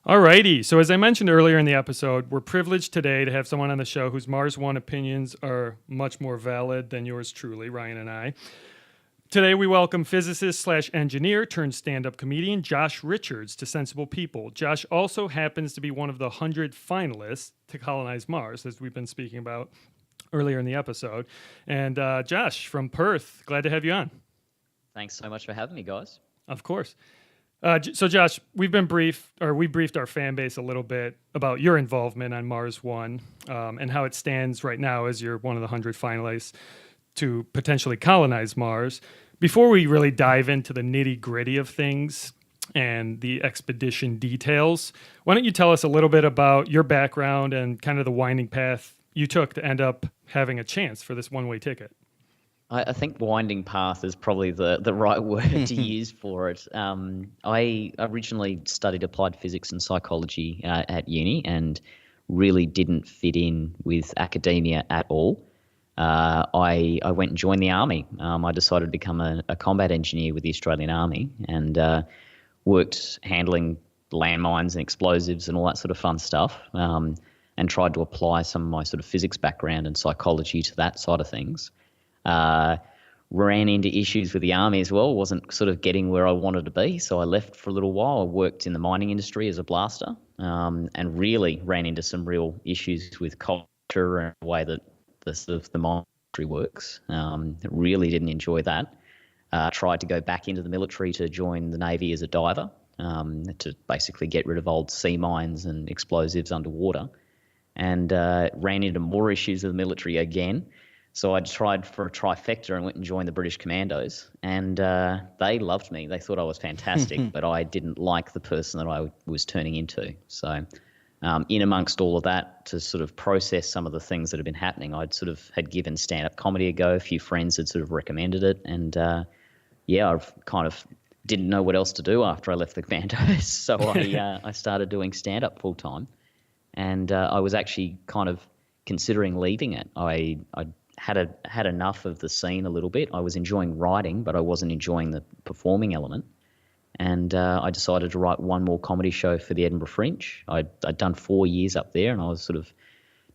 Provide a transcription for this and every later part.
Alrighty. So, as I mentioned earlier in the episode, we're privileged today to have someone on the show whose Mars One opinions are much more valid than yours truly, Ryan and I. Today, we welcome physicist slash engineer turned stand up comedian Josh Richards to Sensible People. Josh also happens to be one of the 100 finalists to colonize Mars, as we've been speaking about earlier in the episode. And Josh from Perth, glad to have you on. Thanks so much for having me, guys. Of course. So, Josh, we briefed our fan base a little bit about your involvement on Mars One and how it stands right now as you're one of the 100 finalists to potentially colonize Mars. Before we really dive into the nitty gritty of things and the expedition details, why don't you tell us a little bit about your background and kind of the winding path you took to end up having a chance for this one-way ticket? I think winding path is probably the right word to use for it. I originally studied applied physics and psychology at uni and really didn't fit in with academia at all. I went and joined the Army. I decided to become a combat engineer with the Australian Army and worked handling landmines and explosives and all that sort of fun stuff, and tried to apply some of my sort of physics background and psychology to that side of things. Ran into issues with the Army as well, wasn't sort of getting where I wanted to be, so I left for a little while. I worked in the mining industry as a blaster, and really ran into some real issues with culture and the way that the mining industry works. Really didn't enjoy that. Tried to go back into the military to join the Navy as a diver, to basically get rid of old sea mines and explosives underwater, and ran into more issues with the military again. So I tried for a trifecta and went and joined the British Commandos, and they loved me. They thought I was fantastic, but I didn't like the person that I was turning into. So in amongst all of that, to sort of process some of the things that had been happening, I'd sort of had given stand-up comedy a go. A few friends had sort of recommended it, and I've kind of didn't know what else to do after I left the Commandos. So I started doing stand-up full-time, and I was actually kind of considering leaving it. I had enough of the scene a little bit. I was enjoying writing, but I wasn't enjoying the performing element. And I decided to write one more comedy show for the Edinburgh Fringe. I'd done 4 years up there, and I was sort of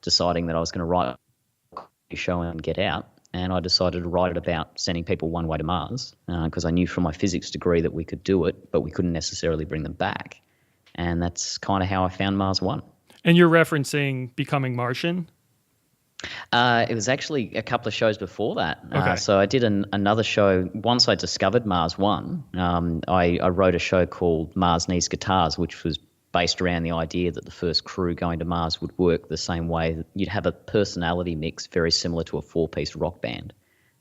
deciding that I was going to write a comedy show and get out. And I decided to write it about sending people one way to Mars, because I knew from my physics degree that we could do it, but we couldn't necessarily bring them back. And that's kind of how I found Mars One. And you're referencing Becoming Martian? It was actually a couple of shows before that. Okay. So I did another show. Once I discovered Mars One, I wrote a show called Mars Needs Guitars, which was based around the idea that the first crew going to Mars would work the same way. You'd have a personality mix very similar to a 4-piece rock band.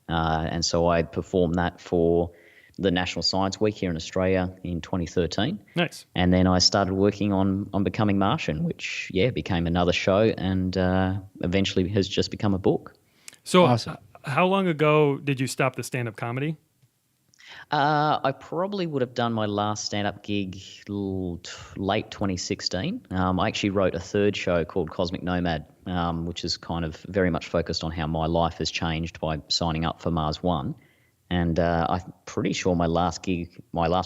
And so I performed that for the National Science Week here in Australia in 2013. Nice. And then I started working on Becoming Martian, which, became another show and eventually has just become a book. So Awesome. How long ago did you stop the stand-up comedy? I probably would have done my last stand-up gig late 2016. I actually wrote a third show called Cosmic Nomad, which is kind of very much focused on how my life has changed by signing up for Mars One. And I'm pretty sure my last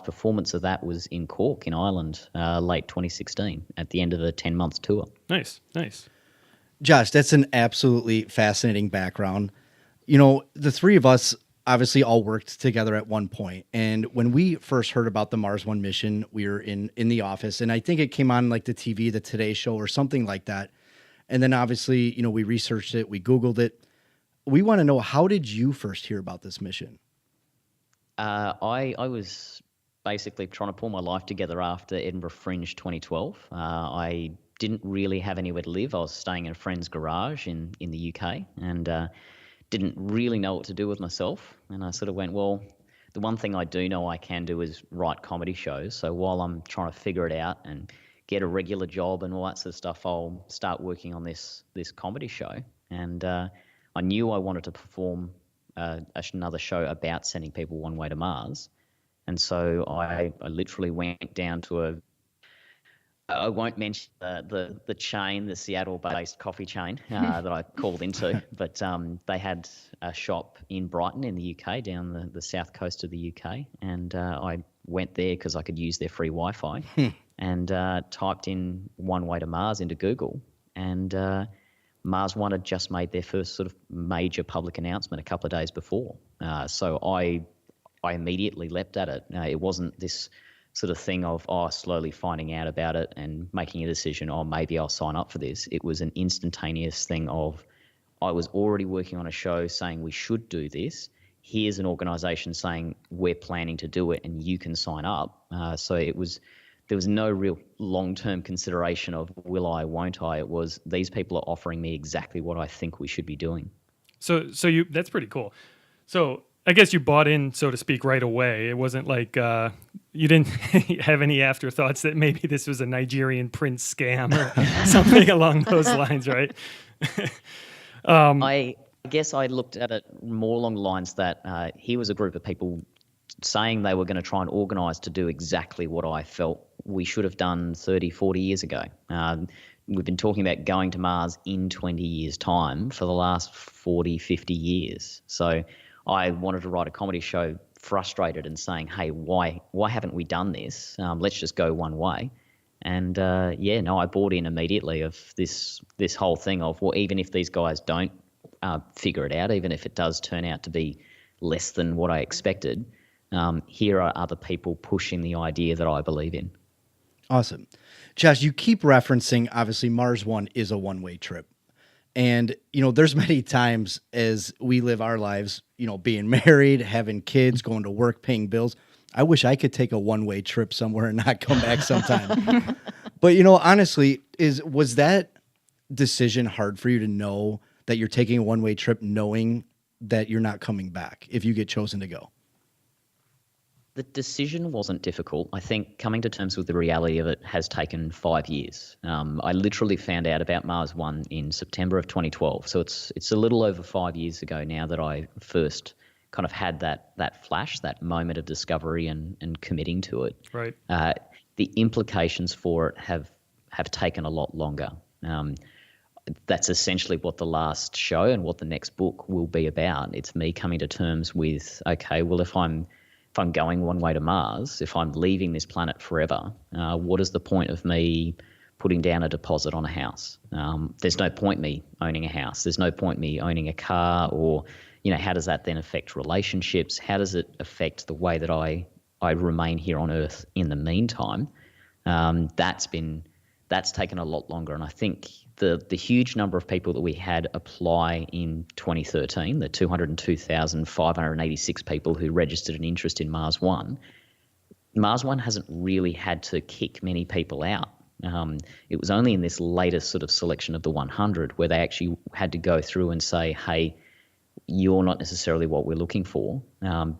performance of that was in Cork in Ireland, late 2016, at the end of a 10-month tour. Nice. Josh, that's an absolutely fascinating background. You know, the three of us obviously all worked together at one point. And when we first heard about the Mars One mission, we were in the office. And I think it came on like the TV, the Today Show or something like that. And then obviously, you know, we researched it, we Googled it. We want to know, how did you first hear about this mission? I was basically trying to pull my life together after Edinburgh Fringe 2012. I didn't really have anywhere to live. I was staying in a friend's garage in the UK and didn't really know what to do with myself. And I sort of went, well, the one thing I do know I can do is write comedy shows. So while I'm trying to figure it out and get a regular job and all that sort of stuff, I'll start working on this comedy show. And I knew I wanted to perform another show about sending people one way to Mars. And so I literally went down to I won't mention the chain, the Seattle-based coffee chain that I called into, but they had a shop in Brighton in the UK, down the south coast of the UK, and I went there because I could use their free Wi-Fi. and typed in "one way to Mars" into Google, and Mars One had just made their first sort of major public announcement a couple of days before. So I immediately leapt at it. It wasn't this sort of thing of slowly finding out about it and making a decision, maybe I'll sign up for this. It was an instantaneous thing of, I was already working on a show saying we should do this. Here's an organisation saying we're planning to do it and you can sign up. So there was no real long-term consideration of will I, won't I. It was, these people are offering me exactly what I think we should be doing. So that's pretty cool. So I guess you bought in, so to speak, right away. It wasn't like you didn't have any afterthoughts that maybe this was a Nigerian prince scam or something along those lines, right? I guess I looked at it more along the lines that here was a group of people saying they were going to try and organise to do exactly what I felt we should have done 30, 40 years ago. We've been talking about going to Mars in 20 years' time for the last 40, 50 years. So I wanted to write a comedy show frustrated and saying, hey, why haven't we done this? Let's just go one way. And I bought in immediately of this whole thing of, well, even if these guys don't figure it out, even if it does turn out to be less than what I expected, here are other people pushing the idea that I believe in. Awesome. Josh, you keep referencing, obviously, Mars One is a one-way trip. And, there's many times as we live our lives, being married, having kids, going to work, paying bills. I wish I could take a one-way trip somewhere and not come back sometime. But, honestly, was that decision hard for you to know that you're taking a one-way trip knowing that you're not coming back if you get chosen to go? The decision wasn't difficult. I think coming to terms with the reality of it has taken 5 years. I literally found out about Mars One in September of 2012. So it's a little over 5 years ago now that I first kind of had that flash, that moment of discovery and committing to it. Right. The implications for it have taken a lot longer. That's essentially what the last show and what the next book will be about. It's me coming to terms with, okay, well, if I'm going one way to Mars, if I'm leaving this planet forever, what is the point of me putting down a deposit on a house? There's no point me owning a house. There's no point me owning a car, or, how does that then affect relationships? How does it affect the way that I remain here on Earth in the meantime? That's taken a lot longer. And I think the huge number of people that we had apply in 2013, the 202,586 people who registered an interest in Mars One hasn't really had to kick many people out. It was only in this latest sort of selection of the 100 where they actually had to go through and say, hey, you're not necessarily what we're looking for,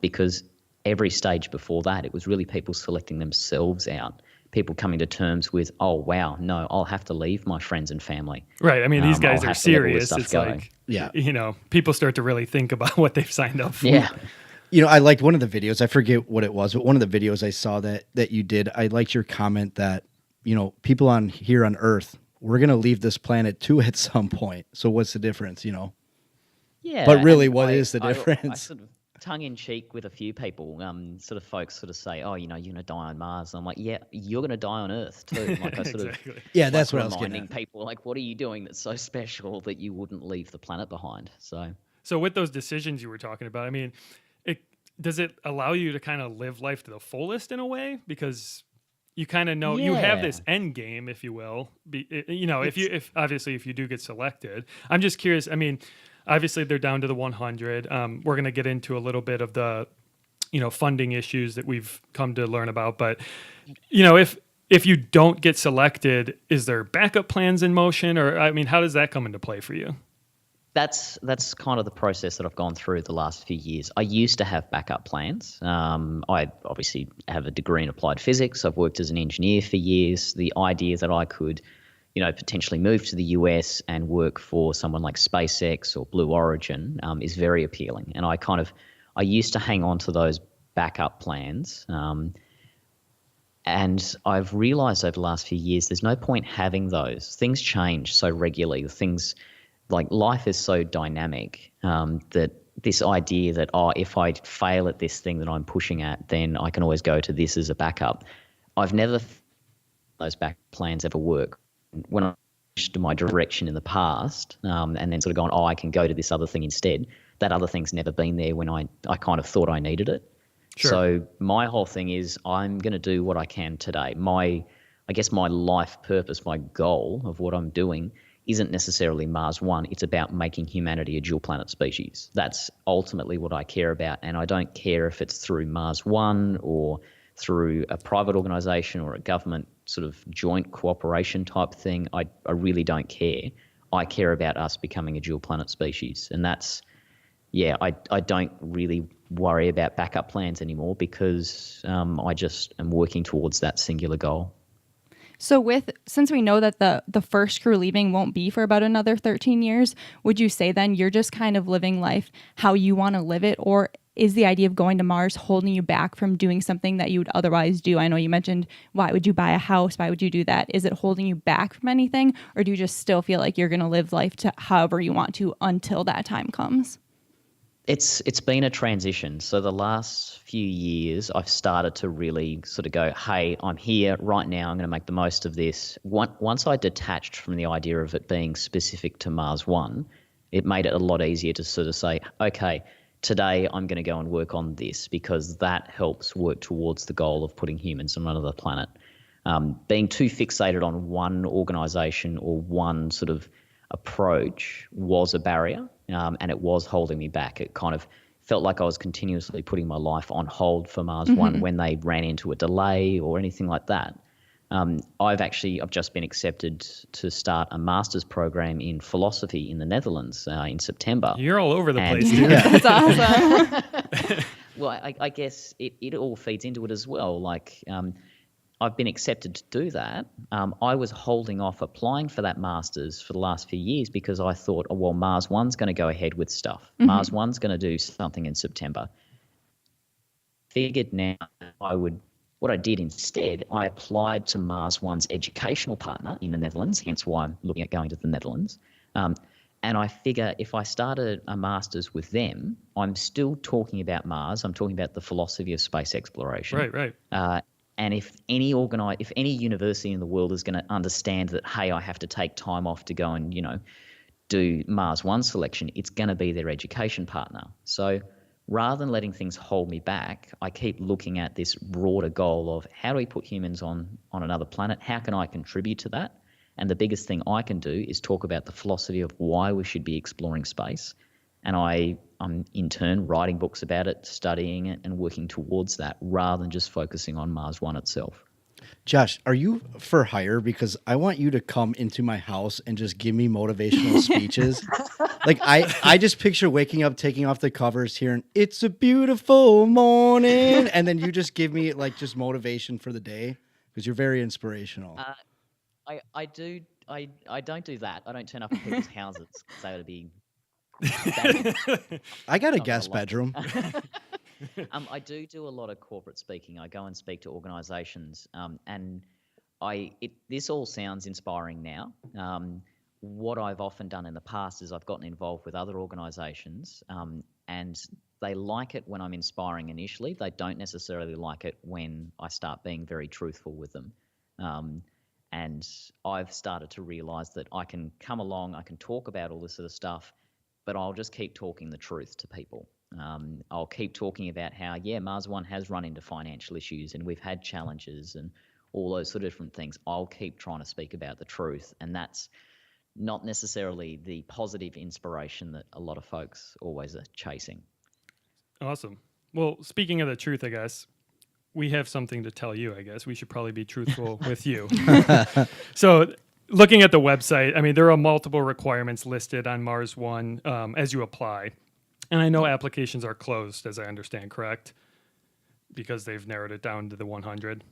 because every stage before that, it was really people selecting themselves out. People coming to terms with, oh, wow, no, I'll have to leave my friends and family. Right. I mean, these guys are serious. It's go. like, people start to really think about what they've signed up for. Yeah. I liked one of the videos. I forget what it was, but one of the videos I saw that you did, I liked your comment that, people here on Earth, we're going to leave this planet too at some point. So what's the difference, Yeah. But really, what is the difference? I sort of tongue-in-cheek with a few people, sort of folks sort of say, oh, you're going to die on Mars. And I'm like, yeah, you're going to die on Earth too. Like I sort Exactly. of, yeah, that's what I was getting reminding people, like, what are you doing that's so special that you wouldn't leave the planet behind? So with those decisions you were talking about, I mean, does it allow you to kind of live life to the fullest in a way? Because you kind of know you have this end game, if you will. If obviously if you do get selected, I'm just curious. I mean, obviously they're down to the 100. We're going to get into a little bit of the, funding issues that we've come to learn about. But, if you don't get selected, is there backup plans in motion? Or, I mean, how does that come into play for you? That's kind of the process that I've gone through the last few years. I used to have backup plans. I obviously have a degree in applied physics. I've worked as an engineer for years. The idea that I could, potentially move to the US and work for someone like SpaceX or Blue Origin is very appealing. And I used to hang on to those backup plans. And I've realized over the last few years, there's no point having those. Things change so regularly. Things like life is so dynamic that this idea that, if I fail at this thing that I'm pushing at, then I can always go to this as a backup. I've never those back plans ever work. When I switched to my direction in the past, and then sort of gone, I can go to this other thing instead, that other thing's never been there when I kind of thought I needed it. Sure. So my whole thing is I'm going to do what I can today. I guess my life purpose, my goal of what I'm doing isn't necessarily Mars One. It's about making humanity a dual planet species. That's ultimately what I care about. And I don't care if it's through Mars One or through a private organization or a government sort of joint cooperation type thing. I really don't care. I care about us becoming a dual planet species. And that's, I don't really worry about backup plans anymore because I just am working towards that singular goal. So since we know that the first crew leaving won't be for about another 13 years, would you say then you're just kind of living life how you want to live it? Or is the idea of going to Mars holding you back from doing something that you would otherwise do? I know you mentioned, why would you buy a house? Why would you do that? Is it holding you back from anything? Or do you just still feel like you're going to live life to however you want to until that time comes? It's been a transition. So the last few years, I've started to really sort of go, hey, I'm here right now. I'm going to make the most of this. Once I detached from the idea of it being specific to Mars One, it made it a lot easier to sort of say, okay, today I'm going to go and work on this because that helps work towards the goal of putting humans on another planet. Being too fixated on one organisation or one sort of approach was a barrier. And it was holding me back. It kind of felt like I was continuously putting my life on hold for Mars One when they ran into a delay or anything like that. I've just been accepted to start a master's program in philosophy in the Netherlands in September. You're all over the place, dude. That's awesome. Well, I guess it all feeds into it as well. Like I've been accepted to do that. I was holding off applying for that master's for the last few years because I thought, oh, well, Mars One's going to go ahead with stuff. Mars One's going to do something in September. Figured now what I did instead, I applied to Mars One's educational partner in the Netherlands, hence why I'm looking at going to the Netherlands. And I figure if I started a master's with them, I'm still talking about Mars. I'm talking about the philosophy of space exploration. Right. And if any university in the world is going to understand that, hey, I have to take time off to go and, do Mars One selection, it's going to be their education partner. So rather than letting things hold me back, I keep looking at this broader goal of how do we put humans on another planet? How can I contribute to that? And the biggest thing I can do is talk about the philosophy of why we should be exploring space. And I'm in turn writing books about it, studying it, and working towards that rather than just focusing on Mars One itself. Josh, are you for hire? Because I want you to come into my house and just give me motivational speeches. Like I just picture waking up, taking off the covers, hearing "It's a beautiful morning," and then you just give me like just motivation for the day because you're very inspirational. I don't do that. I don't turn up at people's houses. So it'd be. I got a guest bedroom. I do a lot of corporate speaking. I go and speak to organisations, and this all sounds inspiring now. What I've often done in the past is I've gotten involved with other organisations, and they like it when I'm inspiring initially. They don't necessarily like it when I start being very truthful with them. And I've started to realise that I can come along, I can talk about all this sort of stuff, but I'll just keep talking the truth to people. I'll keep talking about how, Mars One has run into financial issues and we've had challenges and all those sort of different things. I'll keep trying to speak about the truth, and that's not necessarily the positive inspiration that a lot of folks always are chasing. Awesome. Well, speaking of the truth, I guess, we have something to tell you, I guess. We should probably be truthful with you. So looking at the website, I mean, there are multiple requirements listed on Mars One as you apply. And I know applications are closed, as I understand, correct? Because they've narrowed it down to the 100.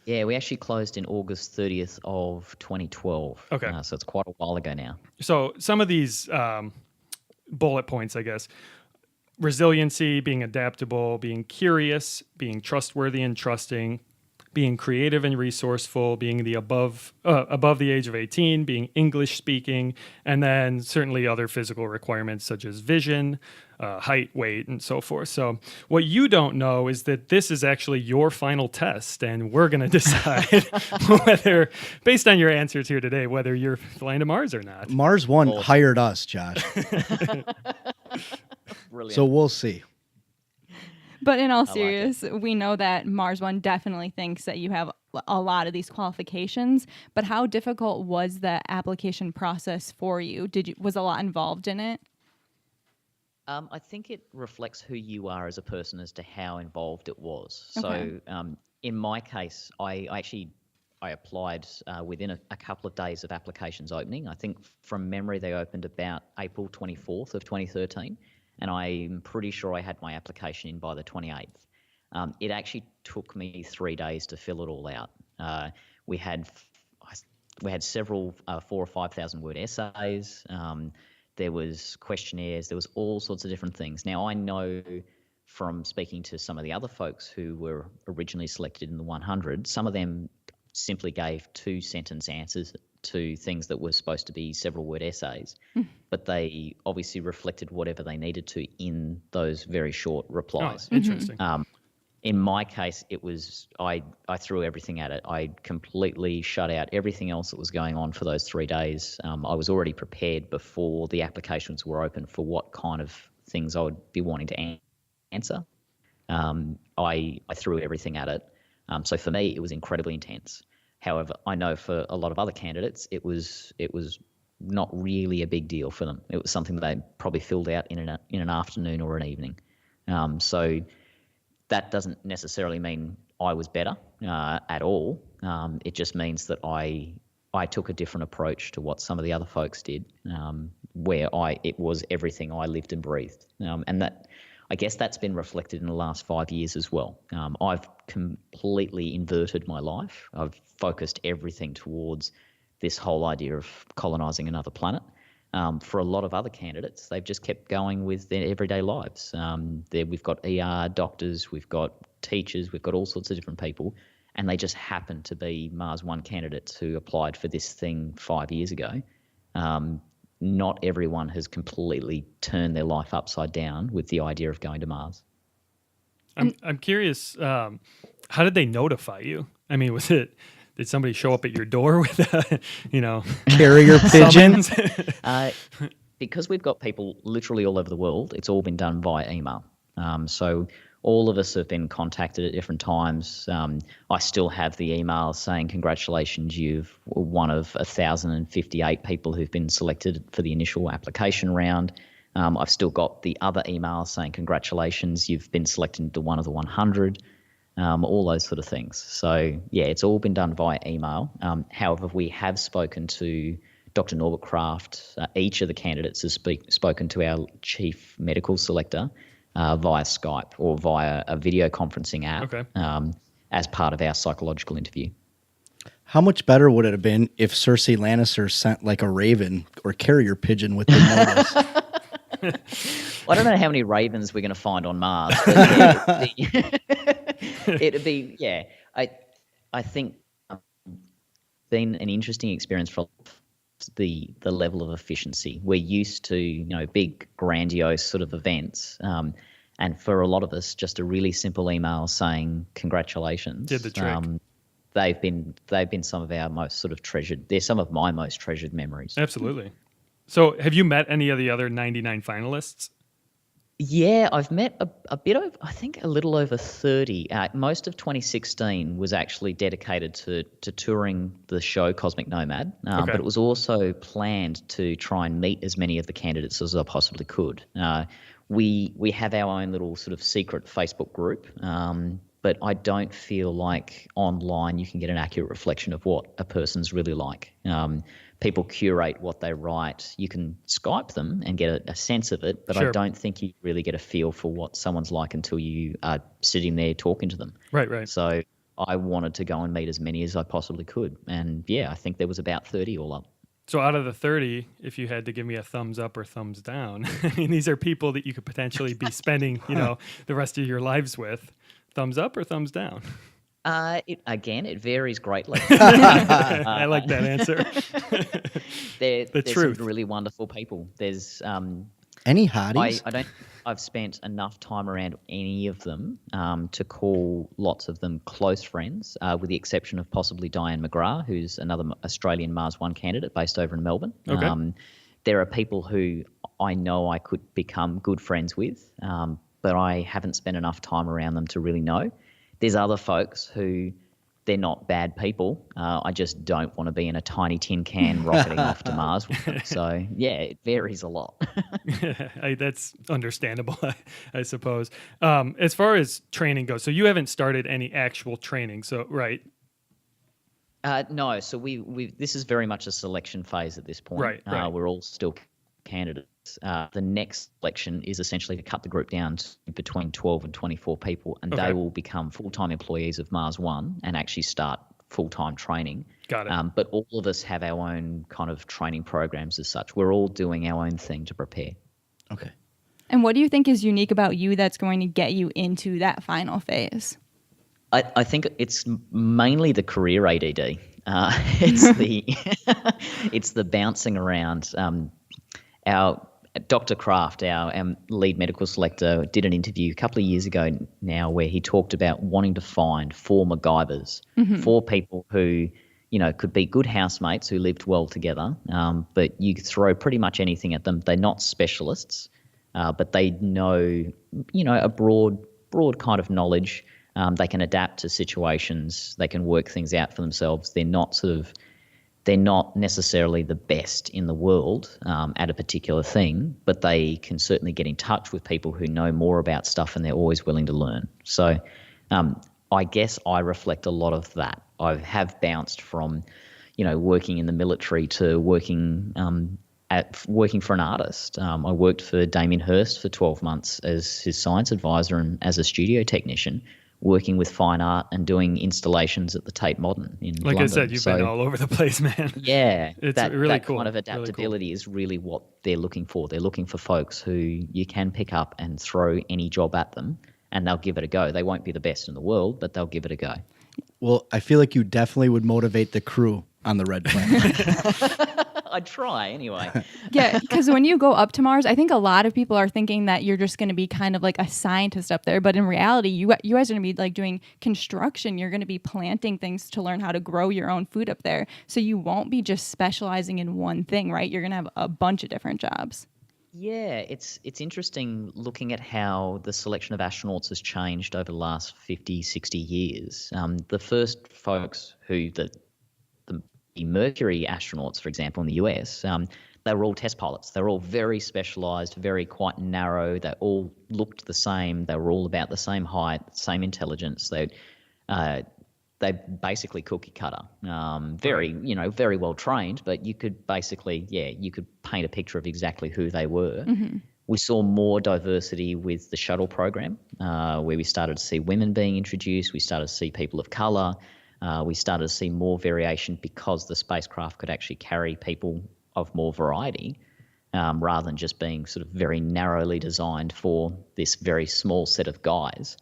Yeah, we actually closed in August 30th of 2012. Okay. So it's quite a while ago now. So some of these bullet points, I guess, resiliency, being adaptable, being curious, being trustworthy and trusting, being creative and resourceful, being above the age of 18, being English speaking, and then certainly other physical requirements such as vision, height, weight, and so forth. So what you don't know is that this is actually your final test, and we're going to decide whether, based on your answers here today, whether you're flying to Mars or not. Mars One hired us, Josh. Brilliant. So we'll see. But in all like it. serious, we know that Mars One definitely thinks that you have a lot of these qualifications. But how difficult was the application process for you? Was a lot involved in it? I think it reflects who you are as a person as to how involved it was. Okay. So in my case, I applied within a couple of days of applications opening. I think from memory they opened about April 24th of 2013, and I'm pretty sure I had my application in by the 28th. It actually took me 3 days to fill it all out. We had several 4,000 or 5,000 word essays. There was questionnaires. There was all sorts of different things. Now, I know from speaking to some of the other folks who were originally selected in the 100, some of them simply gave 2-sentence answers to things that were supposed to be several word essays, but they obviously reflected whatever they needed to in those very short replies. Oh, interesting. In my case, it was I threw everything at it. I completely shut out everything else that was going on for those 3 days. I was already prepared before the applications were open for what kind of things I would be wanting to answer. I threw everything at it. So for me, it was incredibly intense. However, I know for a lot of other candidates, it was not really a big deal for them. It was something that they probably filled out in an afternoon or an evening. So that doesn't necessarily mean I was better at all. It just means that I took a different approach to what some of the other folks did, where it was everything I lived and breathed. And that, I guess that's been reflected in the last 5 years as well. I've completely inverted my life. I've focused everything towards this whole idea of colonising another planet. For a lot of other candidates, they've just kept going with their everyday lives. We've got ER doctors, we've got teachers, we've got all sorts of different people, and they just happen to be Mars One candidates who applied for this thing 5 years ago. Not everyone has completely turned their life upside down with the idea of going to Mars. I'm curious, how did they notify you? I mean, did somebody show up at your door with a, Carrier pigeon? Because we've got people literally all over the world, it's all been done via email. So all of us have been contacted at different times. I still have the email saying, congratulations, you've one of 1,058 people who've been selected for the initial application round. I've still got the other email saying, congratulations, you've been selected into one of the 100. All those sort of things. So, yeah, it's all been done via email. However, we have spoken to Dr. Norbert Kraft. Each of the candidates has spoken to our chief medical selector via Skype or via a video conferencing app as part of our psychological interview. How much better would it have been if Cersei Lannister sent like a raven or carrier pigeon with the notice? I don't know how many ravens we're going to find on Mars. But it'd be, yeah. I think been an interesting experience for the level of efficiency. We're used to, big, grandiose sort of events. And for a lot of us, just a really simple email saying congratulations did the trick. They've been some of our most sort of treasured. They're some of my most treasured memories. Absolutely. So have you met any of the other 99 finalists? Yeah, I've met a bit of, I think a little over 30. Most of 2016 was actually dedicated to touring the show Cosmic Nomad, but it was also planned to try and meet as many of the candidates as I possibly could. We have our own little sort of secret Facebook group, but I don't feel like online you can get an accurate reflection of what a person's really like. People curate what they write. You can Skype them and get a sense of it, but Sure. I don't think you really get a feel for what someone's like until you are sitting there talking to them. Right. So I wanted to go and meet as many as I possibly could. And yeah, I think there was about 30 all up. So out of the 30, if you had to give me a thumbs up or thumbs down, I mean, these are people that you could potentially be spending, the rest of your lives with. Thumbs up or thumbs down? It varies greatly. I like that answer. There's some truth. really wonderful people. There's Any I hotties? don't think I've spent enough time around any of them to call lots of them close friends, with the exception of possibly Diane McGrath, who's another Australian Mars One candidate based over in Melbourne. Okay. There are people who I know I could become good friends with, but I haven't spent enough time around them to really know. There's other folks who they're not bad people. I just don't want to be in a tiny tin can rocketing off to Mars with them. So, yeah, it varies a lot. That's understandable, I suppose. As far as training goes, so you haven't started any actual training, so right? No, so we this is very much a selection phase at this point. Right. We're all still candidates. The next selection is essentially to cut the group down to between 12 and 24 people, and Okay. they will become full-time employees of Mars One and actually start full-time training. Got it. But all of us have our own kind of training programs as such. We're all doing our own thing to prepare. Okay. And what do you think is unique about you that's going to get you into that final phase? I think it's mainly the career ADD. It's the it's the bouncing around. Our Dr. Kraft, our lead medical selector, did an interview a couple of years ago now where he talked about wanting to find 4 MacGyvers, 4 people who, could be good housemates who lived well together, but you could throw pretty much anything at them. They're not specialists, but they know, a broad kind of knowledge. They can adapt to situations. They can work things out for themselves. They're not necessarily the best in the world at a particular thing, but they can certainly get in touch with people who know more about stuff, and they're always willing to learn. So I guess I reflect a lot of that. I have bounced from, working in the military to working for an artist. I worked for Damon Hirst for 12 months as his science advisor and as a studio technician, working with fine art and doing installations at the Tate Modern in Like London. I said, you've been all over the place, man. Yeah, It's that really cool. kind of Really cool. adaptability is really what they're looking for. They're looking for folks who you can pick up and throw any job at them, and they'll give it a go. They won't be the best in the world, but they'll give it a go. Well, I feel like you definitely would motivate the crew on the Red Planet. I'd try anyway. Yeah, because when you go up to Mars, I think a lot of people are thinking that you're just going to be kind of like a scientist up there. But in reality, you guys are going to be like doing construction. You're going to be planting things to learn how to grow your own food up there. So you won't be just specializing in one thing, right? You're going to have a bunch of different jobs. Yeah, it's interesting looking at how the selection of astronauts has changed over the last 50, 60 years. The first folks who, the Mercury astronauts, for example, in the US, they were all test pilots. They were all very specialized, very quite narrow. They all looked the same. They were all about the same height, same intelligence. They basically cookie cutter. Very well trained, but you could basically, you could paint a picture of exactly who they were. Mm-hmm. We saw more diversity with the shuttle program, where we started to see women being introduced. We started to see people of color. We started to see more variation because the spacecraft could actually carry people of more variety, rather than just being sort of very narrowly designed for this very small set of guys.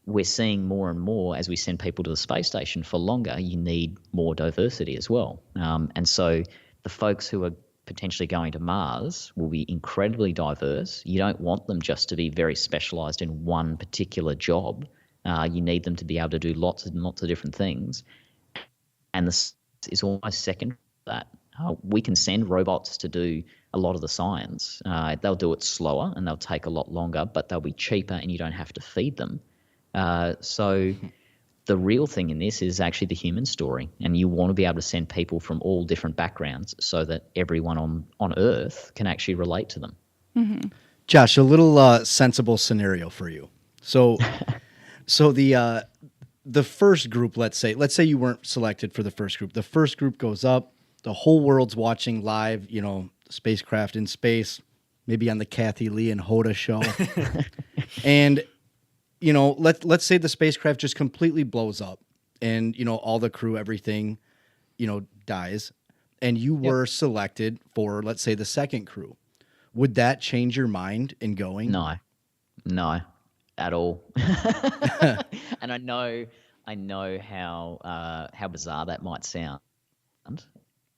We're seeing more and more as we send people to the space station for longer, you need more diversity as well. And so the folks who are potentially going to Mars will be incredibly diverse. You don't want them just to be very specialized in one particular job. You need them to be able to do lots and lots of different things. And this is almost second to that. We can send robots to do a lot of the science. They'll do it slower and they'll take a lot longer, but they'll be cheaper and you don't have to feed them. So the real thing in this is actually the human story, and you want to be able to send people from all different backgrounds so that everyone on Earth can actually relate to them. Mm-hmm. Josh, a little sensible scenario for you. So the first group, let's say you weren't selected for the first group. The first group goes up. The whole world's watching live, spacecraft in space, maybe on the Kathy Lee and Hoda show. And, let's say the spacecraft just completely blows up and, all the crew, everything, dies. And you were selected for, let's say, the second crew. Would that change your mind in going? No. at all. And I know how bizarre that might sound.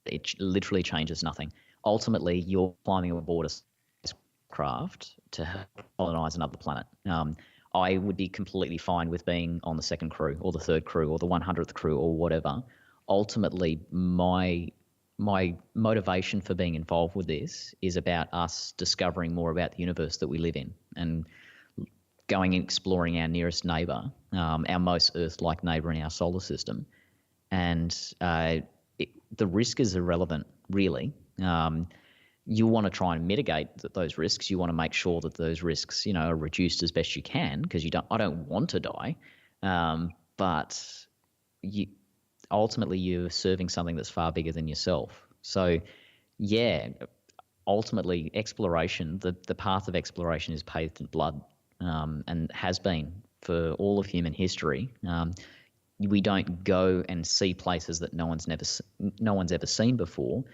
It literally changes nothing. Ultimately, you're climbing aboard a spacecraft to help colonize another planet. I would be completely fine with being on the second crew or the third crew or the 100th crew or whatever. Ultimately, my motivation for being involved with this is about us discovering more about the universe that we live in and going and exploring our nearest neighbor, our most Earth-like neighbor in our solar system. And the risk is irrelevant, really. You want to try and mitigate those risks. You want to make sure that those risks, are reduced as best you can, because I don't want to die. But ultimately you're serving something that's far bigger than yourself. So, yeah, ultimately exploration, the path of exploration is paved in blood, and has been for all of human history. We don't go and see places that no one's ever seen before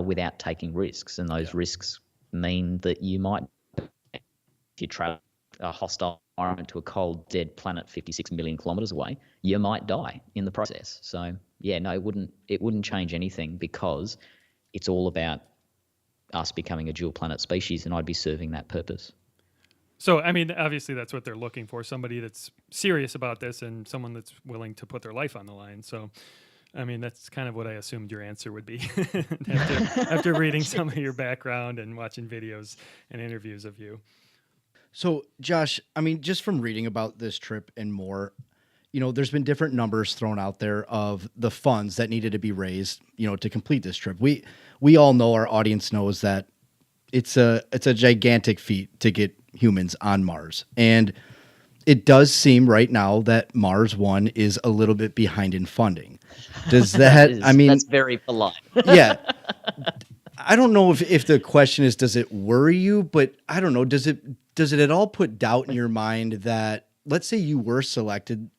without taking risks, and those risks mean that you might, if you travel a hostile environment to a cold, dead planet 56 million kilometers away, you might die in the process. So yeah, no, it wouldn't change anything, because it's all about us becoming a dual planet species, and I'd be serving that purpose. So, I mean, obviously that's what they're looking for, somebody that's serious about this and someone that's willing to put their life on the line. So, I mean, that's kind of what I assumed your answer would be after reading some of your background and watching videos and interviews of you. So, Josh, I mean, just from reading about this trip and more, there's been different numbers thrown out there of the funds that needed to be raised, to complete this trip. We all know, our audience knows, that it's a gigantic feat to get humans on Mars. And it does seem right now that Mars One is a little bit behind in funding. Does that, that's very polite. Yeah. I don't know if the question is, does it worry you? But I don't know. Does it at all put doubt in your mind that, let's say you were selected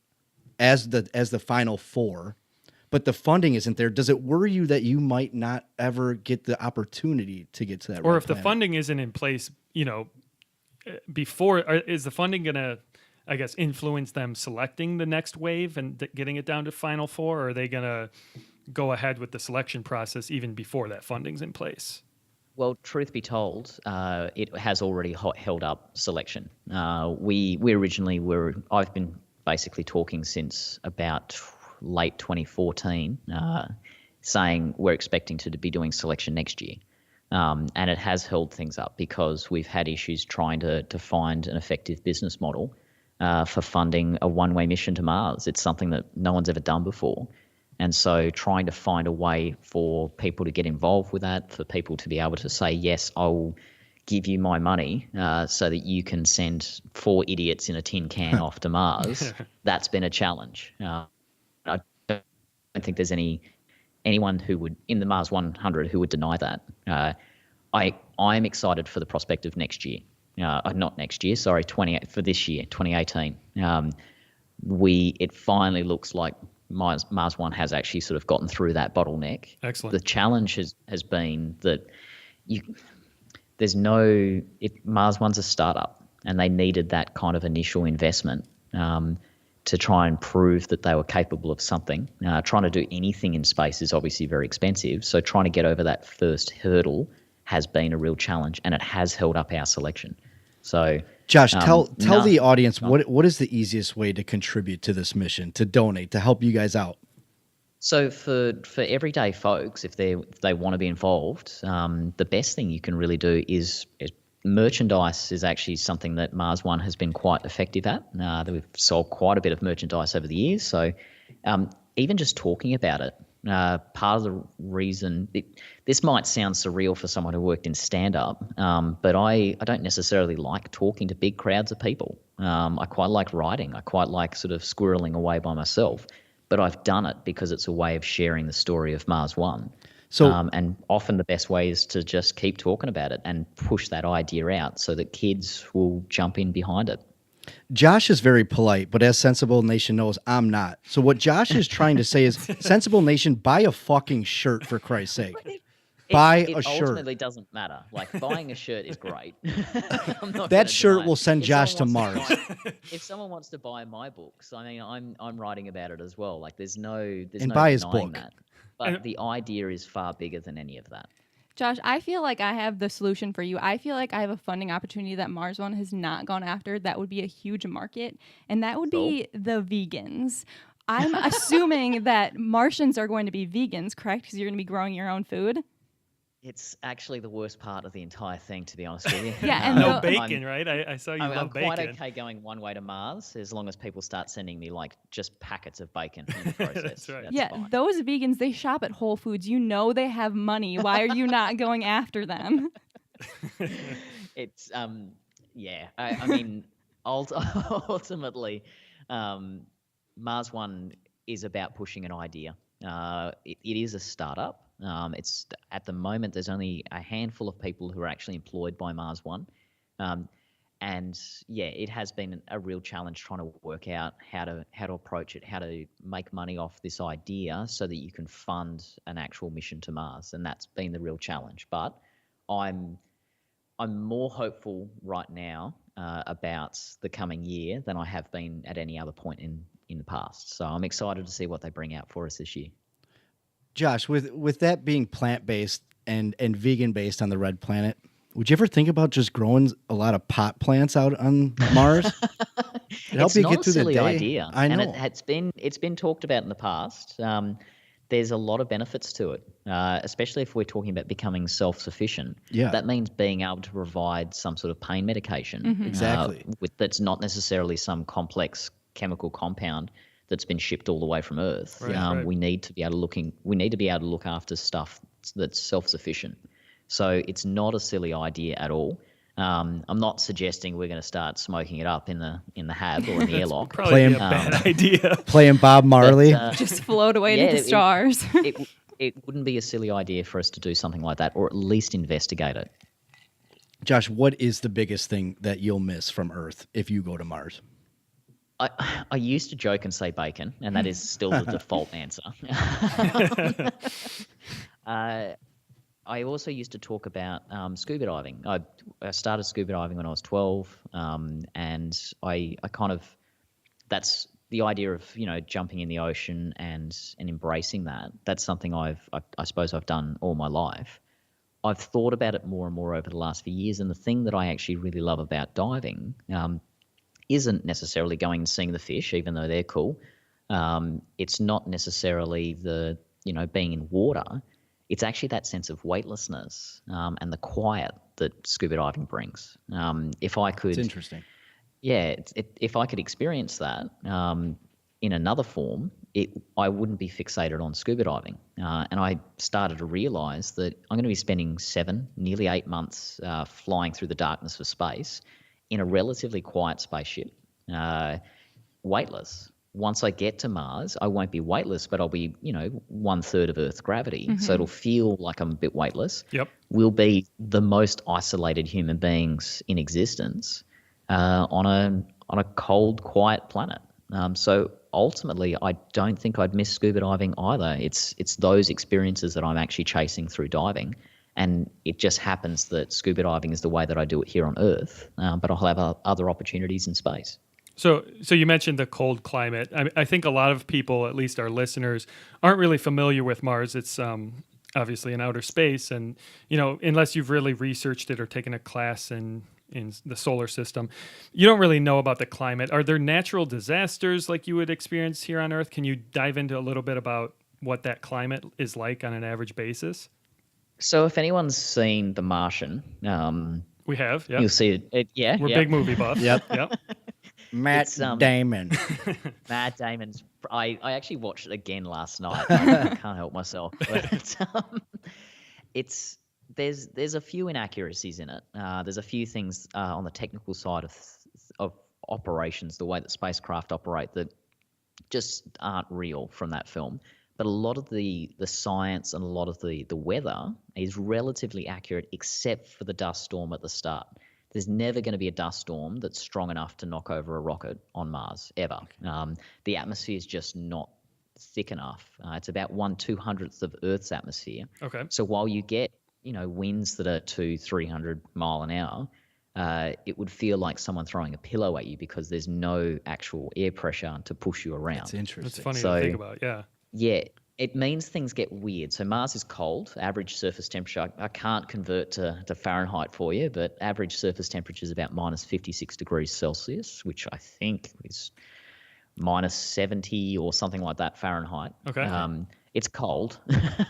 as the final four, but the funding isn't there? Does it worry you that you might not ever get the opportunity to get to that? Or if the funding isn't in place, before, is the funding going to, I guess, influence them selecting the next wave and getting it down to final four? Or are they going to go ahead with the selection process even before that funding's in place? Well, truth be told, it has already held up selection. We originally I've been basically talking since about late 2014, saying we're expecting to be doing selection next year. And it has held things up because we've had issues trying to find an effective business model for funding a one-way mission to Mars. It's something that no one's ever done before. And so trying to find a way for people to get involved with that, for people to be able to say, yes, I will give you my money so that you can send 4 idiots in a tin can off to Mars, that's been a challenge. I don't think there's anyone who would, in the Mars 100, who would deny that. I'm excited for the prospect of next year. Not next year, sorry, for this year, 2018. It finally looks like Mars 1 has actually sort of gotten through that bottleneck. Excellent. The challenge has been that Mars 1's a startup, and they needed that kind of initial investment to try and prove that they were capable of something. Trying to do anything in space is obviously very expensive, so trying to get over that first hurdle has been a real challenge, and it has held up our selection. So, Josh, tell the audience what is the easiest way to contribute to this mission, to donate, to help you guys out? So for everyday folks, if they want to be involved, the best thing you can really do is merchandise is actually something that Mars One has been quite effective at. That we've sold quite a bit of merchandise over the years. So even just talking about it, part of the reason this might sound surreal for someone who worked in stand-up, but I don't necessarily like talking to big crowds of people. I quite like writing. I quite like sort of squirreling away by myself. But I've done it because it's a way of sharing the story of Mars One. So, and often the best way is to just keep talking about it and push that idea out so that kids will jump in behind it. Josh is very polite, but as Sensible Nation knows, I'm not. So what Josh is trying to say is, Sensible Nation, buy a fucking shirt, for Christ's sake. buy it a shirt. ultimately doesn't matter. Like, buying a shirt is great. I'm not That gonna shirt deny will it. send If Josh to someone Mars. wants to if someone wants to buy my books, I mean, I'm writing about it as well. Like, there's no buy his denying book. that. But the idea is far bigger than any of that. Josh, I feel like I have the solution for you. I feel like I have a funding opportunity that Mars One has not gone after. That would be a huge market, and that would be the vegans. I'm assuming that Martians are going to be vegans, correct? Because you're going to be growing your own food. It's actually the worst part of the entire thing, to be honest with you. Yeah, and No the- bacon, right? I saw you I'm love quite bacon. okay going one way to Mars as long as people start sending me like just packets of bacon in the process. That's right. Yeah, fine. those vegans, they shop at Whole Foods. You know they have money. Why are you not going after them? It's yeah. I mean, ultimately, Mars One is about pushing an idea. It is a startup. It's at the moment there's only a handful of people who are actually employed by Mars One, and yeah, it has been a real challenge trying to work out how to approach it, how to make money off this idea so that you can fund an actual mission to Mars, and that's been the real challenge. But I'm more hopeful right now about the coming year than I have been at any other point in the past. So I'm excited to see what they bring out for us this year. Josh, with that being plant-based and vegan-based on the red planet, would you ever think about just growing a lot of pot plants out on Mars? Help It's you not get a through the silly day. idea, I know. and it's been talked about in the past. There's a lot of benefits to it, especially if we're talking about becoming self-sufficient. Yeah. That means being able to provide some sort of pain medication. Exactly. That's not necessarily some complex chemical compound that's been shipped all the way from Earth. Right. We need to be able to look after stuff that's self-sufficient. So it's not a silly idea at all. I'm not suggesting we're going to start smoking it up in the hab or in the airlock. Probably be a bad idea. Playing Bob Marley. Just float away yeah, to the stars. It wouldn't be a silly idea for us to do something like that, or at least investigate it. Josh, what is the biggest thing that you'll miss from Earth if you go to Mars? I used to joke and say bacon, and that is still the default answer. I also used to talk about scuba diving. I started scuba diving when I was 12, and I kind of that's the idea of jumping in the ocean and embracing that. That's something I suppose I've done all my life. I've thought about it more and more over the last few years, and the thing that I actually really love about diving isn't necessarily going and seeing the fish, even though they're cool. It's not necessarily the being in water. It's actually that sense of weightlessness and the quiet that scuba diving brings. If I could, It's interesting. yeah, if I could experience that in another form, I wouldn't be fixated on scuba diving. And I started to realize that I'm going to be spending 7, nearly 8 months flying through the darkness of space in a relatively quiet spaceship, weightless. Once I get to Mars, I won't be weightless, but I'll be, 1/3 of Earth's gravity. So it'll feel like I'm a bit weightless. Yep. We'll be the most isolated human beings in existence on a cold, quiet planet. So ultimately, I don't think I'd miss scuba diving either. It's those experiences that I'm actually chasing through diving. And it just happens that scuba diving is the way that I do it here on Earth, but I'll have other opportunities in space. So you mentioned the cold climate. I think a lot of people, at least our listeners, aren't really familiar with Mars. It's obviously in outer space, and unless you've really researched it or taken a class in the solar system, you don't really know about the climate. Are there natural disasters like you would experience here on Earth? Can you dive into a little bit about what that climate is like on an average basis? So if anyone's seen The Martian, We have, yeah. you'll see it. Yeah, We're yeah. big movie buffs. Yep. Matt Damon. Matt Damon's. I actually watched it again last night. I can't help myself. But, there's a few inaccuracies in it. There's a few things on the technical side of operations, the way that spacecraft operate, that just aren't real from that film. But a lot of the science and a lot of the weather is relatively accurate, except for the dust storm at the start. There's never going to be a dust storm that's strong enough to knock over a rocket on Mars, ever. The atmosphere is just not thick enough. It's about 1/200th of Earth's atmosphere. Okay. So while you get, winds that are 200-300 mile an hour, it would feel like someone throwing a pillow at you because there's no actual air pressure to push you around. That's interesting. That's funny So- to think about. Yeah. Yeah, it means things get weird. So Mars is cold, average surface temperature. I can't convert to Fahrenheit for you, but average surface temperature is about minus 56 degrees Celsius, which I think is minus 70 or something like that Fahrenheit. Okay. It's cold.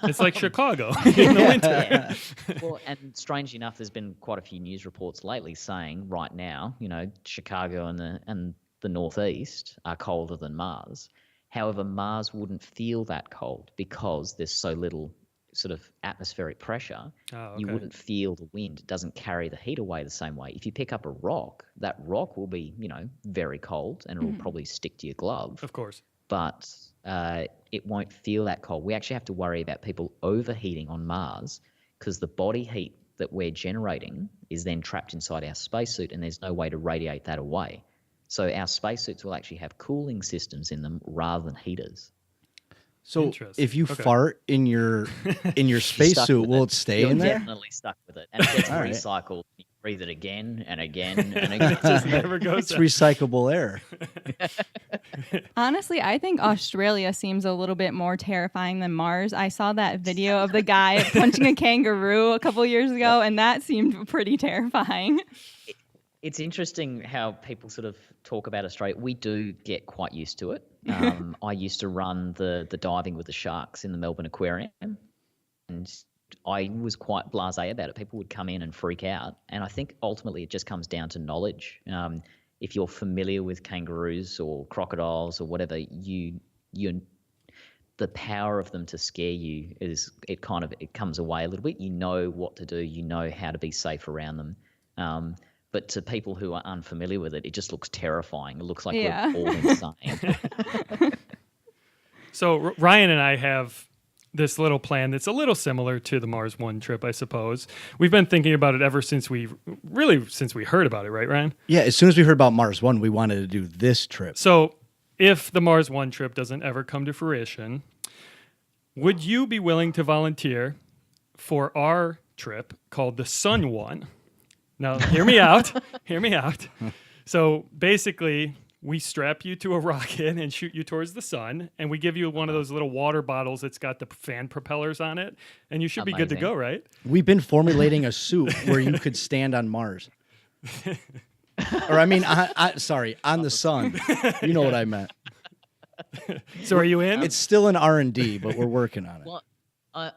It's like Chicago in the winter. Well, and strangely enough, there's been quite a few news reports lately saying right now, Chicago and the Northeast are colder than Mars. However, Mars wouldn't feel that cold because there's so little sort of atmospheric pressure. Oh, okay. You wouldn't feel the wind. It doesn't carry the heat away the same way. If you pick up a rock, that rock will be, very cold and it will probably stick to your glove. Of course. But it won't feel that cold. We actually have to worry about people overheating on Mars because the body heat that we're generating is then trapped inside our spacesuit and there's no way to radiate that away. So our spacesuits will actually have cooling systems in them rather than heaters. So Interesting. if you Okay. fart in your spacesuit, will it stay You're in there? definitely stuck with it. And it gets All right. recycled. You breathe it again and again and again. It just never goes It's out. recyclable air. Honestly, I think Australia seems a little bit more terrifying than Mars. I saw that video of the guy punching a kangaroo a couple years ago, and that seemed pretty terrifying. It's interesting how people sort of talk about Australia. We do get quite used to it. I used to run the diving with the sharks in the Melbourne Aquarium, and I was quite blasé about it. People would come in and freak out, and I think ultimately it just comes down to knowledge. If you're familiar with kangaroos or crocodiles or whatever, the power of them to scare you it comes away a little bit. You know what to do. You know how to be safe around them. But to people who are unfamiliar with it, it just looks terrifying. It looks like Yeah. we're all insane. So Ryan and I have this little plan that's a little similar to the Mars One trip, I suppose. We've been thinking about it ever since we heard about it, right, Ryan? Yeah, as soon as we heard about Mars One, we wanted to do this trip. So if the Mars One trip doesn't ever come to fruition, would you be willing to volunteer for our trip called the Sun One? Now, hear me out. Hear me out. So basically, we strap you to a rocket and shoot you towards the sun, and we give you one of those little water bottles that's got the fan propellers on it, and you should be good to Amazing. go, right? We've been formulating a suit where you could stand on Mars. Or I mean, sorry, on the sun. You know what I meant. So are you in? It's still in R&D, but we're working on it. Well,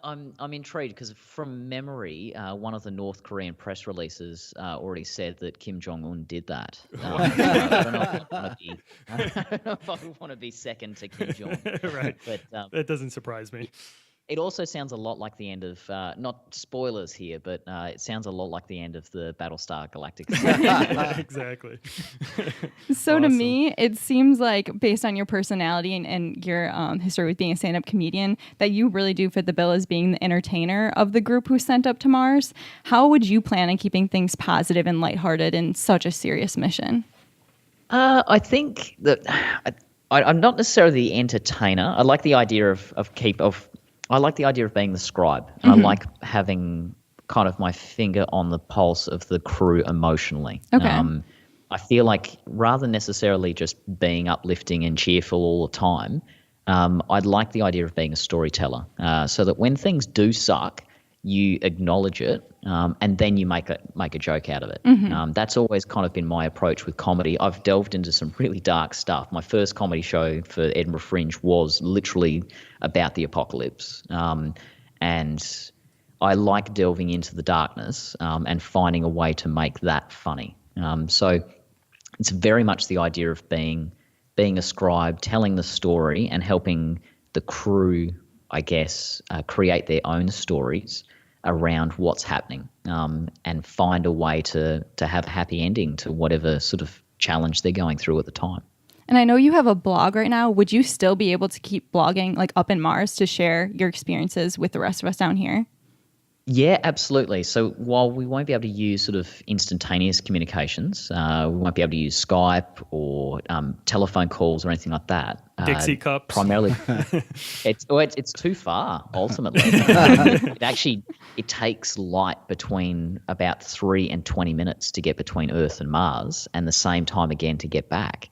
I'm intrigued because from memory, one of the North Korean press releases already said that Kim Jong-un did that. I don't know if I would want to be second to Kim Jong. Right. But That doesn't surprise me. it also sounds a lot like the end of, not spoilers here, but it sounds a lot like the end of the Battlestar Galactica. Exactly. So to Awesome. me, it seems like based on your personality and your history with being a stand-up comedian, that you really do fit the bill as being the entertainer of the group who sent up to Mars. How would you plan on keeping things positive and lighthearted in such a serious mission? I think that I'm not necessarily the entertainer. I like the idea I like the idea of being the scribe, and I like having kind of my finger on the pulse of the crew emotionally. Okay. I feel like rather than necessarily just being uplifting and cheerful all the time, I'd like the idea of being a storyteller, so that when things do suck, you acknowledge it, and then you make a joke out of it. That's always kind of been my approach with comedy. I've delved into some really dark stuff. My first comedy show for Edinburgh Fringe was literally about the apocalypse, and I like delving into the darkness and finding a way to make that funny. So it's very much the idea of being a scribe, telling the story and helping the crew, I guess, create their own stories around what's happening, and find a way to have a happy ending to whatever sort of challenge they're going through at the time. And I know you have a blog right now. Would you still be able to keep blogging like up in Mars to share your experiences with the rest of us down here? Yeah, absolutely. So while we won't be able to use sort of instantaneous communications, we won't be able to use Skype or telephone calls or anything like that. Dixie cups. Primarily, it's too far. Ultimately, it takes light between about 3 and 20 minutes to get between Earth and Mars, and the same time again to get back.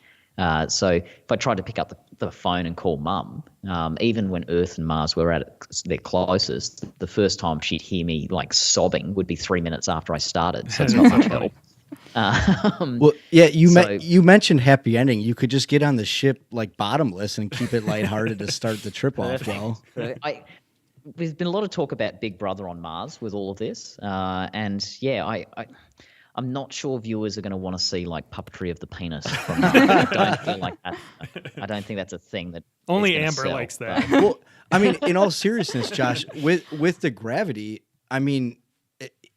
So if I tried to pick up the phone and call Mum, even when Earth and Mars were at their closest, the first time she'd hear me like sobbing would be 3 minutes after I started. So it's not much help. Well, yeah, you mentioned happy ending. You could just get on the ship like bottomless and keep it lighthearted to start the trip off well. There's been a lot of talk about Big Brother on Mars with all of this, and yeah, I'm not sure viewers are going to want to see like puppetry of the penis from Mars. I don't feel like that. I don't think that's a thing that only Amber likes that. Well, I mean, in all seriousness, Josh, with the gravity, I mean,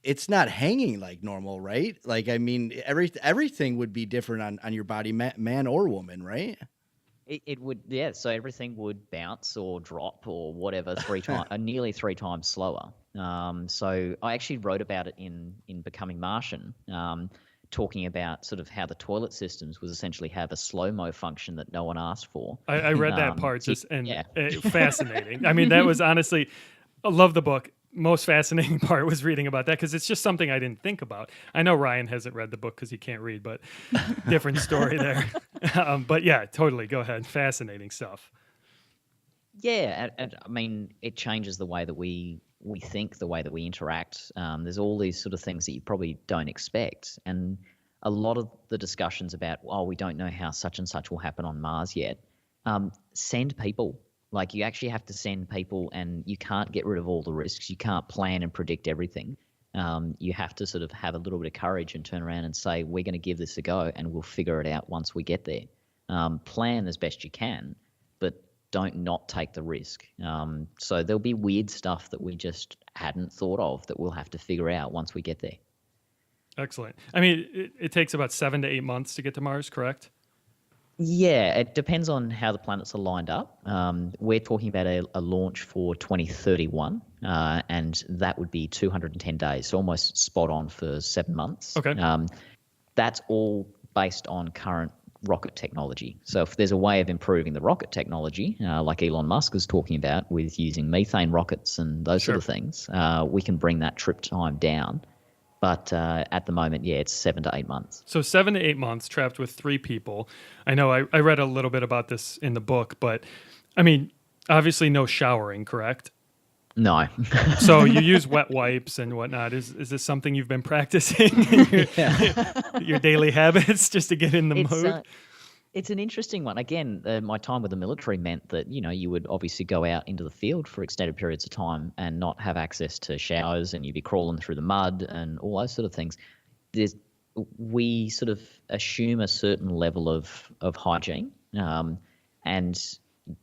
it's not hanging like normal, right? Like, I mean, everything would be different on your body, man or woman, right? It would, yeah. So everything would bounce or drop or whatever nearly 3 times slower. So I actually wrote about it in Becoming Martian, talking about sort of how the toilet systems was essentially have a slow-mo function that no one asked for. I read that part fascinating. I mean, that was honestly, I love the book. Most fascinating part was reading about that because it's just something I didn't think about. I know Ryan hasn't read the book because he can't read, but different story there. But yeah, totally. Go ahead. Fascinating stuff. Yeah, and I mean, it changes the way that we think, the way that we interact. There's all these sort of things that you probably don't expect. And a lot of the discussions about, we don't know how such and such will happen on Mars yet. Send people. Like, you actually have to send people, and you can't get rid of all the risks. You can't plan and predict everything. You have to sort of have a little bit of courage and turn around and say, we're going to give this a go, and we'll figure it out once we get there. Plan as best you can, but don't not take the risk. So there'll be weird stuff that we just hadn't thought of that we'll have to figure out once we get there. Excellent. I mean, it takes about 7 to 8 months to get to Mars, correct? Yeah, it depends on how the planets are lined up. We're talking about a launch for 2031, and that would be 210 days, so almost spot on for 7 months. Okay. That's all based on current rocket technology. So if there's a way of improving the rocket technology, like Elon Musk is talking about with using methane rockets and those sort of things, we can bring that trip time down. But at the moment, yeah, it's 7 to 8 months. So 7 to 8 months trapped with 3 people. I know I read a little bit about this in the book, but I mean, obviously no showering, correct? No. So you use wet wipes and whatnot. Is this something you've been practicing in your daily habits just to get in the mood? It's an interesting one. Again, my time with the military meant that, you would obviously go out into the field for extended periods of time and not have access to showers, and you'd be crawling through the mud and all those sort of things. We sort of assume a certain level of hygiene. And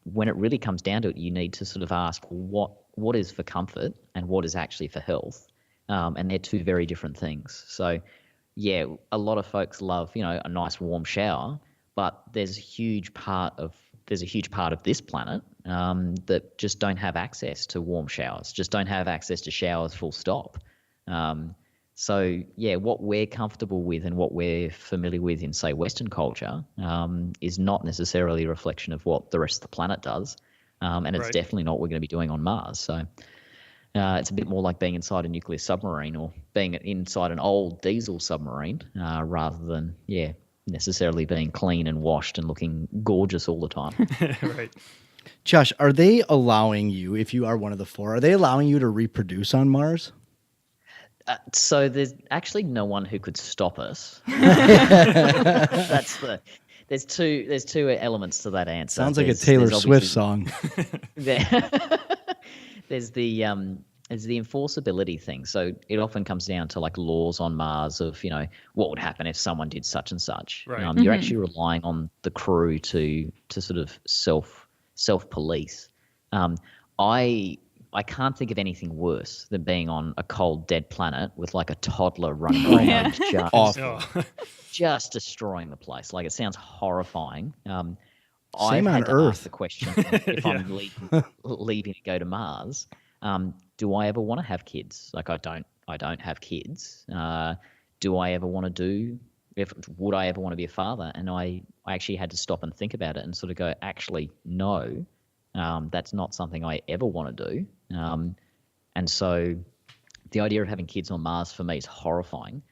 when it really comes down to it, you need to sort of ask what is for comfort and what is actually for health. And they're two very different things. So, yeah, a lot of folks love, a nice warm shower. But there's a huge part of this planet that just don't have access to warm showers, just don't have access to showers full stop. So, yeah, what we're comfortable with and what we're familiar with in, say, Western culture is not necessarily a reflection of what the rest of the planet does. And it's definitely not what we're going to be doing on Mars. So it's a bit more like being inside a nuclear submarine or being inside an old diesel submarine rather than, necessarily being clean and washed and looking gorgeous all the time. Right. Josh, are they allowing you, if you are one of the 4, are they allowing you to reproduce on Mars? So there's actually no one who could stop us. There's two elements to that answer. Sounds like a Taylor Swift song. There's the enforceability thing. So it often comes down to like laws on Mars of, what would happen if someone did such and such. Right. You're actually relying on the crew to sort of self-police. I can't think of anything worse than being on a cold, dead planet with like a toddler running around just destroying the place. Like, it sounds horrifying. Same on Earth. Ask the question if I'm leaving to go to Mars. Do I ever want to have kids? Like I don't have kids. Do I ever want to do? Would I ever want to be a father? And I actually had to stop and think about it and sort of go, actually, no, that's not something I ever want to do. And so the idea of having kids on Mars for me is horrifying.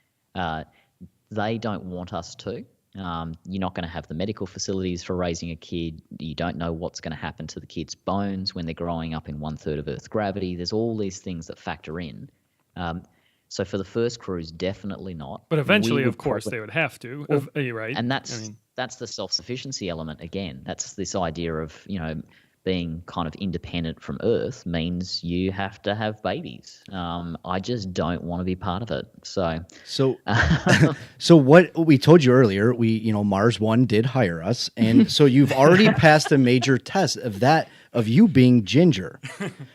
They don't want us to. You're not going to have the medical facilities for raising a kid. You don't know what's going to happen to the kid's bones when they're growing up in 1/3 of Earth's gravity. There's all these things that factor in. So for the first cruise, definitely not. But eventually, of course, they would have to. Right? And that's the self-sufficiency element again. That's this idea of, being kind of independent from Earth means you have to have babies. I just don't want to be part of it. So what we told you earlier, Mars One did hire us, and so you've already passed a major test of you being ginger.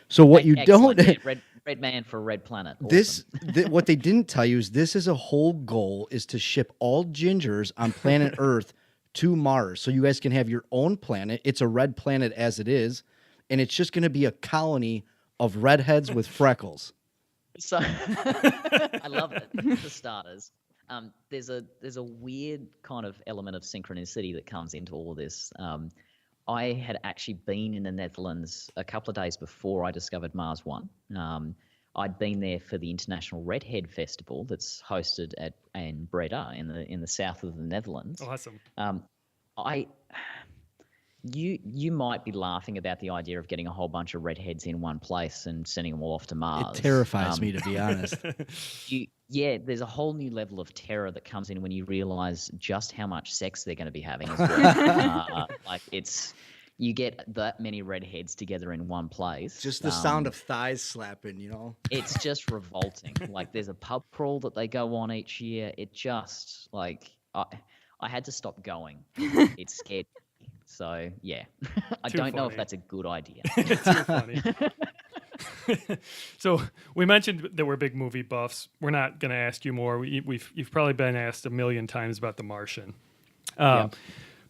So what you Excellent. don't. Yeah, red man for red planet. Awesome. What they didn't tell you is this is a whole goal is to ship all gingers on planet Earth to Mars, so you guys can have your own planet. It's a red planet as it is, and it's just going to be a colony of redheads with freckles. So I love it. For starters, there's a weird kind of element of synchronicity that comes into all of this. I had actually been in the Netherlands a couple of days before I discovered Mars One. I'd been there for the International Redhead Festival that's hosted in Breda in the south of the Netherlands. Awesome. You might be laughing about the idea of getting a whole bunch of redheads in one place and sending them all off to Mars. It terrifies me, to be honest. There's a whole new level of terror that comes in when you realize just how much sex they're going to be having as well. You get that many redheads together in one place. Just the sound of thighs slapping, It's just revolting. Like there's a pub crawl that they go on each year. It just I had to stop going. It scared me. So yeah, I don't know if that's a good idea. It's too funny. So we mentioned that we're big movie buffs. We're not going to ask you more. You've probably been asked a million times about The Martian.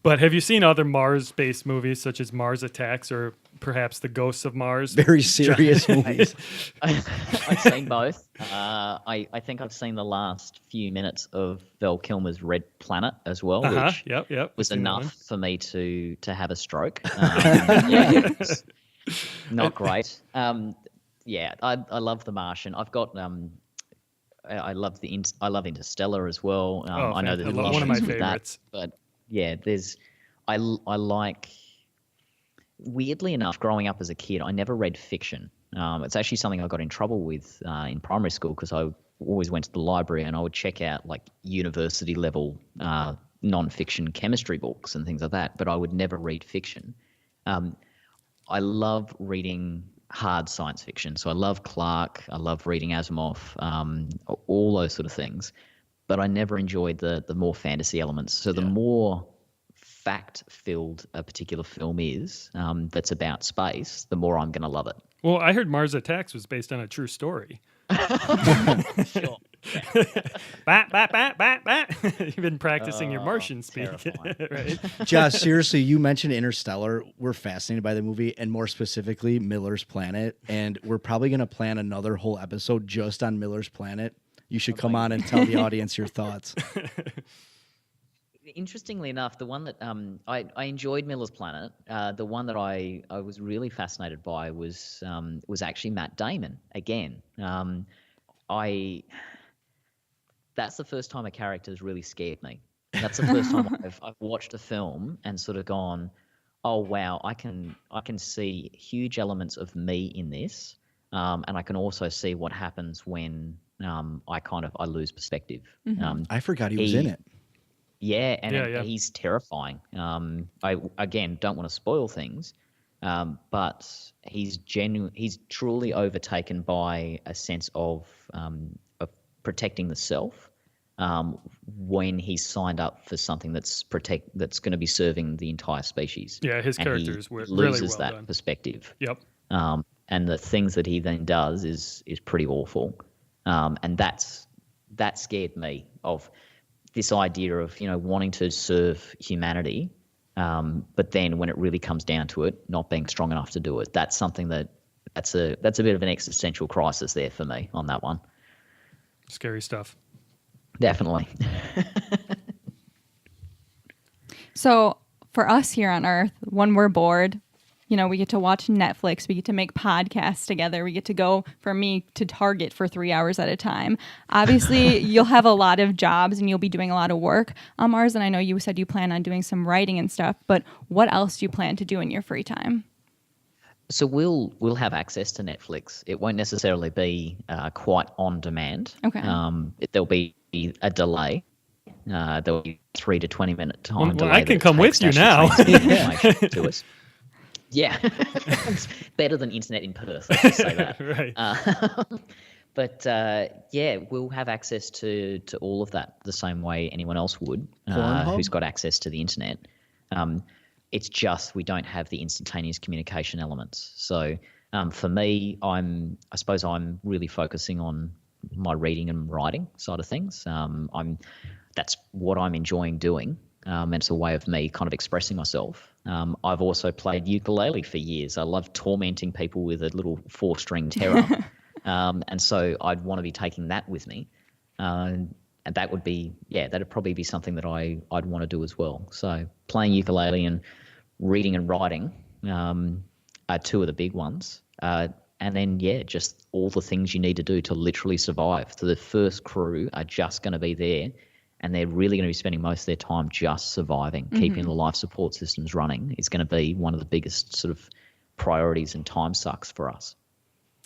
But have you seen other Mars-based movies such as Mars Attacks or perhaps The Ghosts of Mars? Very serious movies. I've seen both. I think I've seen the last few minutes of Val Kilmer's Red Planet as well, which was enough for me to have a stroke. It's not great. I love The Martian. I've got I love Interstellar as well. I know there's one of my favorites. But yeah, I like. Weirdly enough, growing up as a kid, I never read fiction. It's actually something I got in trouble with in primary school because I always went to the library and I would check out like university level non-fiction chemistry books and things like that, but I would never read fiction. I love reading hard science fiction. So I love Clarke, I love reading Asimov, all those sort of things. But I never enjoyed the more fantasy elements. So the more fact-filled a particular film is that's about space, the more I'm going to love it. Well, I heard Mars Attacks was based on a true story. Sure. Bat, bat, bat, bat, bat. You've been practicing your Martian speak. Right? Josh, seriously, you mentioned Interstellar. We're fascinated by the movie, and more specifically, Miller's Planet. And we're probably going to plan another whole episode just on Miller's Planet. You should come on and tell the audience your thoughts. Interestingly enough, the one that I enjoyed Miller's Planet, the one that I was really fascinated by was actually Matt Damon again. That's the first time a character has really scared me. That's the first time I've watched a film and sort of gone, oh wow, I can see huge elements of me in this, and I can also see what happens when I lose perspective. Mm-hmm. I forgot he was in it. Yeah, and he's terrifying. I again don't want to spoil things, but he's truly overtaken by a sense of protecting the self when he's signed up for something that's going to be serving the entire species. Yeah, his character is really loses that done. Perspective. Yep. And the things that he then does is pretty awful, and that scared me of this idea of wanting to serve humanity, but then when it really comes down to it, not being strong enough to do it. That's something that that's a bit of an existential crisis there for me on that one. Scary stuff. Definitely. So for us here on Earth, when we're bored, we get to watch Netflix, we get to make podcasts together, we get to go, for me, to Target for 3 hours at a time. Obviously, you'll have a lot of jobs and you'll be doing a lot of work on Mars, and I know you said you plan on doing some writing and stuff, but what else do you plan to do in your free time? So we'll have access to Netflix. It won't necessarily be quite on demand. Okay. There'll be a delay. There'll be 3 to 20 minute time delay. I can come with you now. Information to us. Yeah, it's better than internet in Perth. Let's just say that. Right. But we'll have access to all of that the same way anyone else would who's got access to the internet. It's just we don't have the instantaneous communication elements. So for me, I suppose I'm really focusing on my reading and writing side of things. That's what I'm enjoying doing. And it's a way of me kind of expressing myself. I've also played ukulele for years. I love tormenting people with a little 4-string terror. And so I'd want to be taking that with me. And that would be, that'd probably be something that I'd want to do as well. So playing ukulele and reading and writing are two of the big ones. And then, just all the things you need to do to literally survive. So the first crew are just going to be there, and they're really going to be spending most of their time just surviving. Keeping the life support systems running is going to be one of the biggest sort of priorities and time sucks for us.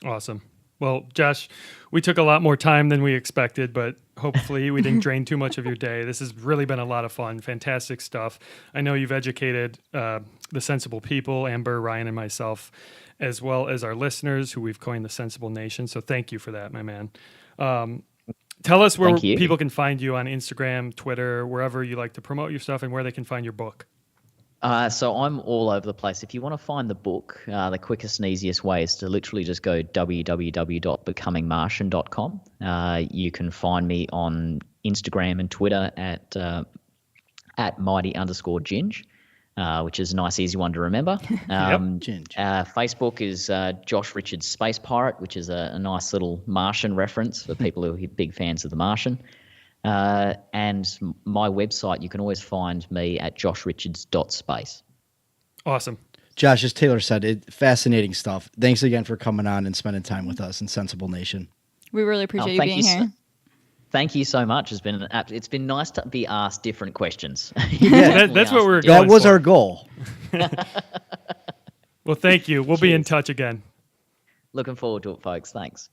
Awesome. Well, Josh, we took a lot more time than we expected, but hopefully we didn't drain too much of your day. This has really been a lot of fun. Fantastic stuff. I know you've educated the Sensible people, Amber, Ryan, and myself, as well as our listeners who we've coined the Sensible Nation. So thank you for that, my man. Tell us where people can find you on Instagram, Twitter, wherever you like to promote your stuff, and where they can find your book. So I'm all over the place. If you want to find the book, the quickest and easiest way is to literally just go www.becomingmartian.com. You can find me on Instagram and Twitter at mighty_ginge, which is a nice, easy one to remember. Facebook is Josh Richards Space Pirate, which is a nice little Martian reference for people who are big fans of The Martian. And my website, you can always find me at joshrichards.space. Awesome. Josh, as Taylor said, fascinating stuff. Thanks again for coming on and spending time with us in Sensible Nation. We really appreciate you being here. Thank you so much. It's been nice to be asked different questions. That's what we were going That was for. our goal. Well, thank you. We'll be in touch again. Looking forward to it, folks. Thanks.